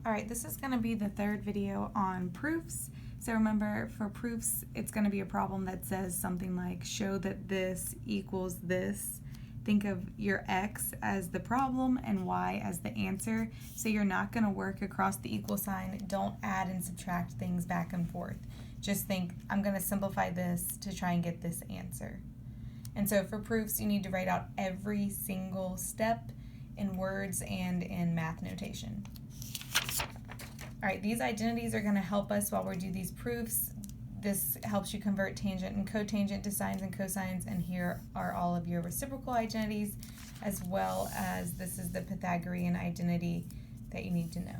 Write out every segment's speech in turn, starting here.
All right, this is going to be the third video on proofs. So remember, for proofs, it's going to be a problem that says something like, show that this equals this. Think of your x as the problem and y as the answer. So you're not going to work across the equal sign. Don't add and subtract things back and forth. Just think, I'm going to simplify this to try and get this answer. And so for proofs, you need to write out every single step in words and in math notation. All right, these identities are going to help us while we do these proofs. This helps you convert tangent and cotangent to sines and cosines, and here are all of your reciprocal identities, as well as this is the Pythagorean identity that you need to know.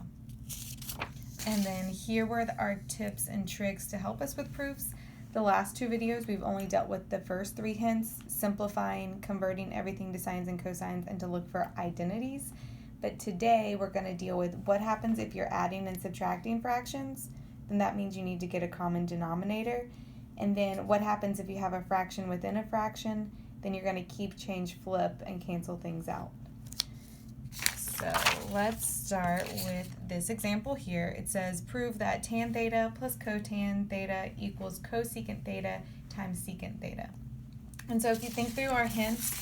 And then here were our tips and tricks to help us with proofs. The last two videos, we've only dealt with the first three hints, simplifying, converting everything to sines and cosines, and to look for identities. But today we're going to deal with what happens if you're adding and subtracting fractions. Then that means you need to get a common denominator. And then what happens if you have a fraction within a fraction? Then you're going to keep, change, flip, and cancel things out. So let's start with this example here. It says, prove that tan theta plus cotan theta equals cosecant theta times secant theta. And so if you think through our hints,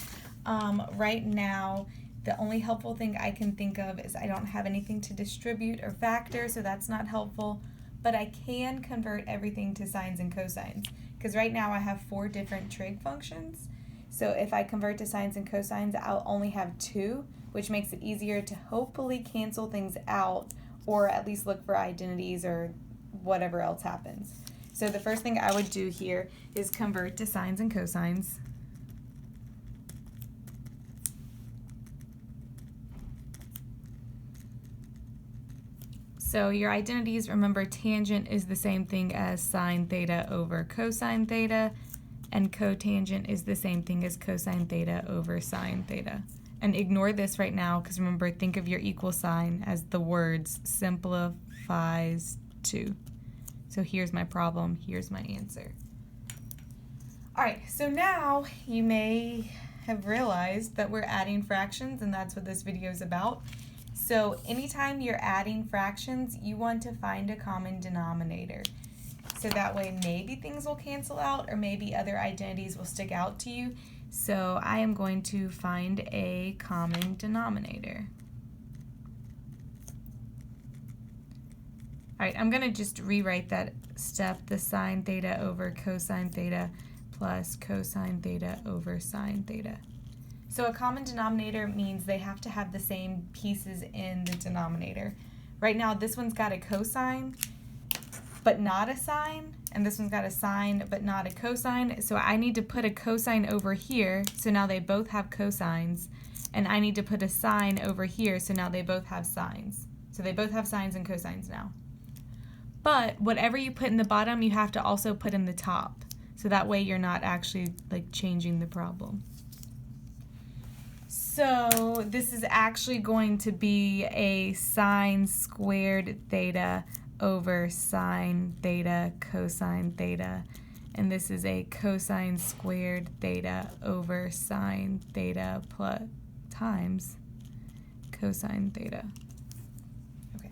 right now, the only helpful thing I can think of is I don't have anything to distribute or factor, so that's not helpful. But I can convert everything to sines and cosines, because right now I have 4 different trig functions. So if I convert to sines and cosines, I'll only have 2, which makes it easier to hopefully cancel things out, or at least look for identities or whatever else happens. So the first thing I would do here is convert to sines and cosines. So your identities, remember, tangent is the same thing as sine theta over cosine theta, and cotangent is the same thing as cosine theta over sine theta. And ignore this right now, because remember, think of your equal sign as the words simplifies to. So here's my problem, here's my answer. All right, so now you may have realized that we're adding fractions, and that's what this video is about. So anytime you're adding fractions, you want to find a common denominator. So that way maybe things will cancel out, or maybe other identities will stick out to you. So I am going to find a common denominator. All right, I'm going to just rewrite that step, the sine theta over cosine theta plus cosine theta over sine theta. So a common denominator means they have to have the same pieces in the denominator. Right now, this one's got a cosine, but not a sine, and this one's got a sine, but not a cosine. So I need to put a cosine over here, so now they both have cosines, and I need to put a sine over here, so now they both have sines. So they both have sines and cosines now. But whatever you put in the bottom, you have to also put in the top, so that way you're not actually like changing the problem. So this is actually going to be a sine squared theta over sine theta cosine theta, and this is a cosine squared theta over sine theta plus times cosine theta. Okay,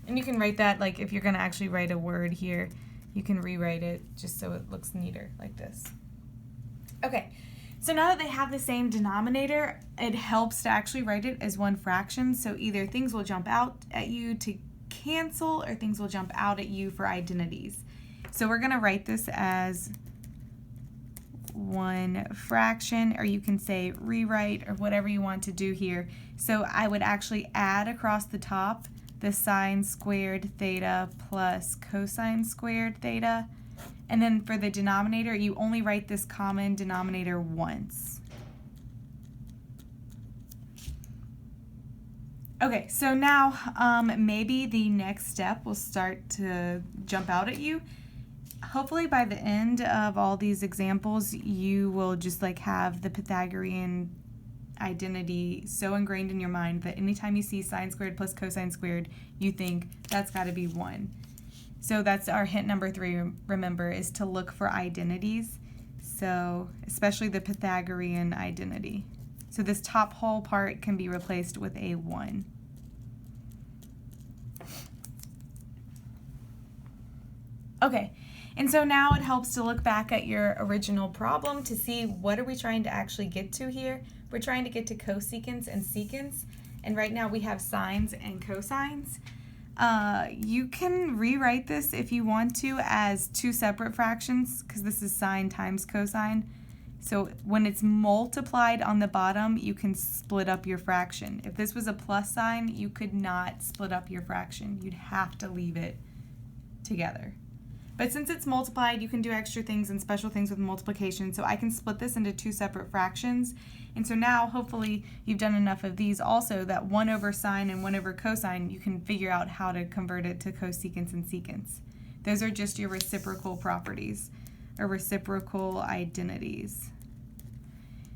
and you can write that, like if you're going to actually write a word here, you can rewrite it just so it looks neater like this. Okay. So now that they have the same denominator, it helps to actually write it as one fraction. So either things will jump out at you to cancel, or things will jump out at you for identities. So we're going to write this as one fraction, or you can say rewrite, or whatever you want to do here. So I would actually add across the top the sine squared theta plus cosine squared theta. And then for the denominator, you only write this common denominator once. Okay, so now maybe the next step will start to jump out at you. Hopefully by the end of all these examples, you will just like have the Pythagorean identity so ingrained in your mind that anytime you see sine squared plus cosine squared, you think that's got to be 1. So that's our hint number 3, remember, is to look for identities. So especially the Pythagorean identity. So this top whole part can be replaced with a 1. Okay, and so now it helps to look back at your original problem to see what are we trying to actually get to here. We're trying to get to cosecants and secants, and right now we have sines and cosines. You can rewrite this if you want to as two separate fractions, because this is sine times cosine. So when it's multiplied on the bottom, you can split up your fraction. If this was a plus sign, you could not split up your fraction. You'd have to leave it together. But since it's multiplied, you can do extra things and special things with multiplication. So I can split this into two separate fractions. And so now, hopefully, you've done enough of these also that 1 over sine and 1 over cosine, you can figure out how to convert it to cosecants and secants. Those are just your reciprocal properties, or reciprocal identities.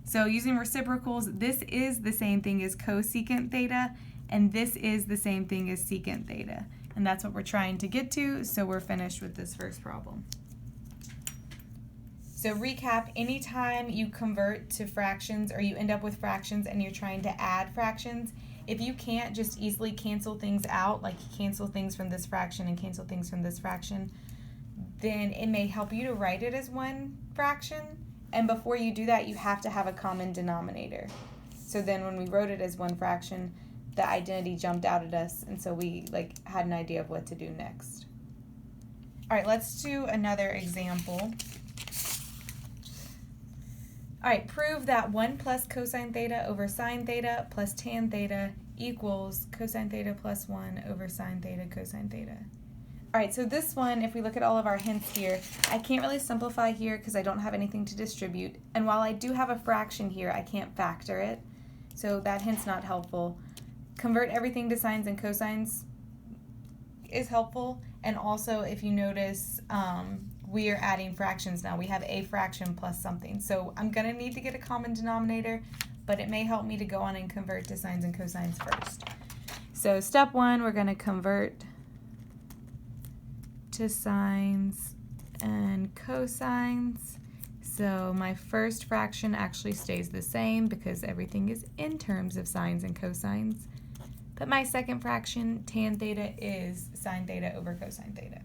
So using reciprocals, this is the same thing as cosecant theta, and this is the same thing as secant theta. And that's what we're trying to get to, so we're finished with this first problem. So recap, anytime you convert to fractions or you end up with fractions and you're trying to add fractions, if you can't just easily cancel things out, like cancel things from this fraction and cancel things from this fraction, then it may help you to write it as one fraction. And before you do that, you have to have a common denominator. So then when we wrote it as one fraction, the identity jumped out at us, and so we had an idea of what to do next. All right, let's do another example. All right, prove that 1 plus cosine theta over sine theta plus tan theta equals cosine theta plus 1 over sine theta cosine theta. All right, so this one, if we look at all of our hints here, I can't really simplify here because I don't have anything to distribute. And while I do have a fraction here, I can't factor it. So that hint's not helpful. Convert everything to sines and cosines is helpful. And also, if you notice, we are adding fractions now. We have a fraction plus something. So I'm going to need to get a common denominator, but it may help me to go on and convert to sines and cosines first. So step 1, we're going to convert to sines and cosines. So my first fraction actually stays the same because everything is in terms of sines and cosines. But my second fraction, tan theta, is sine theta over cosine theta.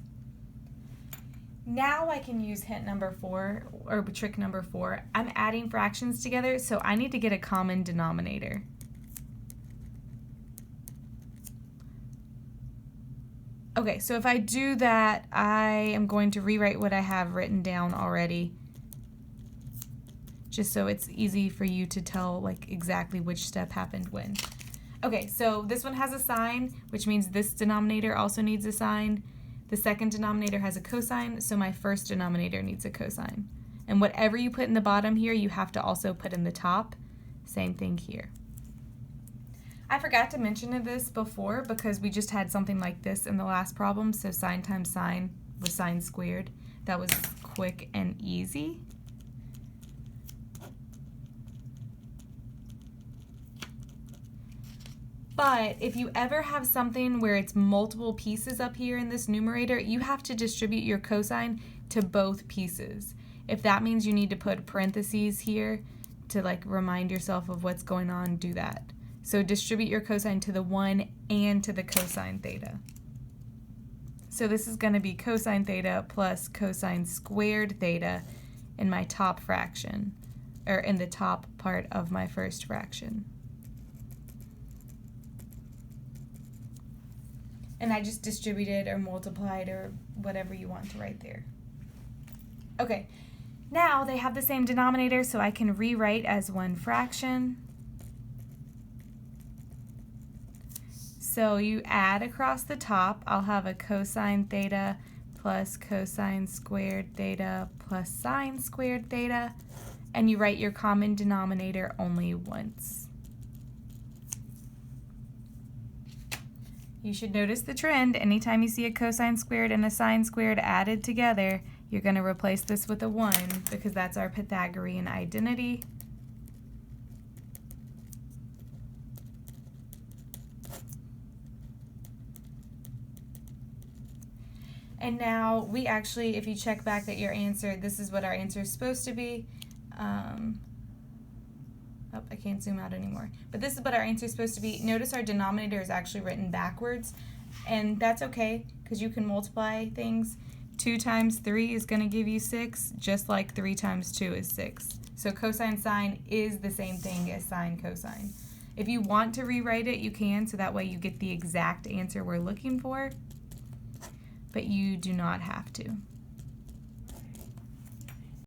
Now I can use hint number 4, or trick number 4. I'm adding fractions together, so I need to get a common denominator. Okay, so if I do that, I am going to rewrite what I have written down already, just so it's easy for you to tell exactly which step happened when. Okay, so this one has a sine, which means this denominator also needs a sine. The second denominator has a cosine, so my first denominator needs a cosine. And whatever you put in the bottom here, you have to also put in the top. Same thing here. I forgot to mention this before because we just had something like this in the last problem. So sine times sine was sine squared. That was quick and easy. But if you ever have something where it's multiple pieces up here in this numerator, you have to distribute your cosine to both pieces. If that means you need to put parentheses here to remind yourself of what's going on, do that. So distribute your cosine to the 1 and to the cosine theta. So this is going to be cosine theta plus cosine squared theta in my top fraction, or in the top part of my first fraction. And I just distributed or multiplied or whatever you want to write there. Okay, now they have the same denominator, so I can rewrite as one fraction. So you add across the top, I'll have a cosine theta plus cosine squared theta plus sine squared theta, and you write your common denominator only once. You should notice the trend. Anytime you see a cosine squared and a sine squared added together, you're going to replace this with a 1 because that's our Pythagorean identity. And now we actually, if you check back at your answer, this is what our answer is supposed to be. Oh, I can't zoom out anymore. But this is what our answer is supposed to be. Notice our denominator is actually written backwards. And that's okay, because you can multiply things. 2 times 3 is going to give you 6, just like 3 times 2 is 6. So cosine sine is the same thing as sine cosine. If you want to rewrite it, you can, so that way you get the exact answer we're looking for, but you do not have to.